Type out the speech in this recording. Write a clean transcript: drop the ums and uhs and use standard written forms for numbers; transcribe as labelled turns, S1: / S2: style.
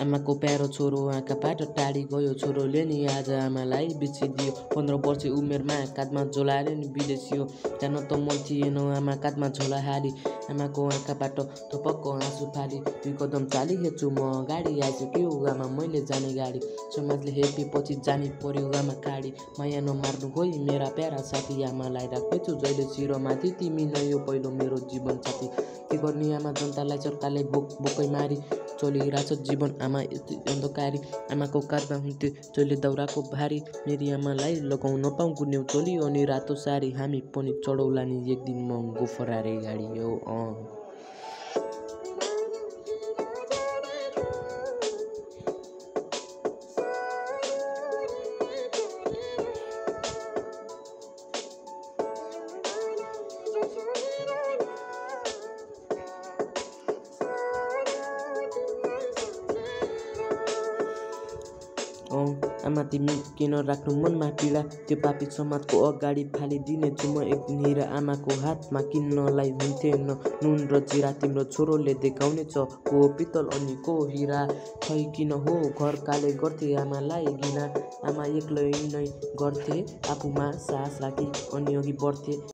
S1: आमाको प्यारो छोरो आँखाबाट टाढी गयो। छोरोले नि आज आमालाई बिर्सिदियो। 15 वर्ष उमेरमा काँधमा झोलाएर नि विदेशियो। जान त मन थिएन आमा काँधमा झोला हाली। आमाको आँखाबाट थपक्क आँसु फाली। 2 कदम चाली हेर्छु म गाडी आइसक्यो आमा मैले जाने गाडी। समाजले हेपेपछि जानी पर्यो आमा काडी। माया नमार्नु होइ मेरा प्यारा साथी। आमालाई राख्नेछु जहिले शिरमाथि। तिमी नै यो पहिलो मेरो जीवन साथी। के गर्ने आमा जनतालाई सरकारले बोकै मारी। चलिरहेछ जीवन आमा यति अन्धकारी। आमाको काँधमा हुन्थ्यो जहिले दाउराको भारी। मेरी आमालाई लगाउन पाऊँ गुन्यौ चोली अनि रातो सारी। हामी पनि चढौला नि एक दिन महँगो फरारी गाडी हो। आमा तिमी किन राख्नु मनमा पीडा। त्यो पापी समाजको अगाडि फालिदिने छु म एक दिन हिरा। आमाको हातमा किन्नलाई हुन्थेन नुन र जिरा। तिम्रो छोरोले देखाउने छ को पित्तल अनि को हिरा। खै किन हो घर काले गर्थे आमालाई घिना। आमा एक्लै नै गर्थे आफूमा साहस राखी अनि अघि बढ्थे।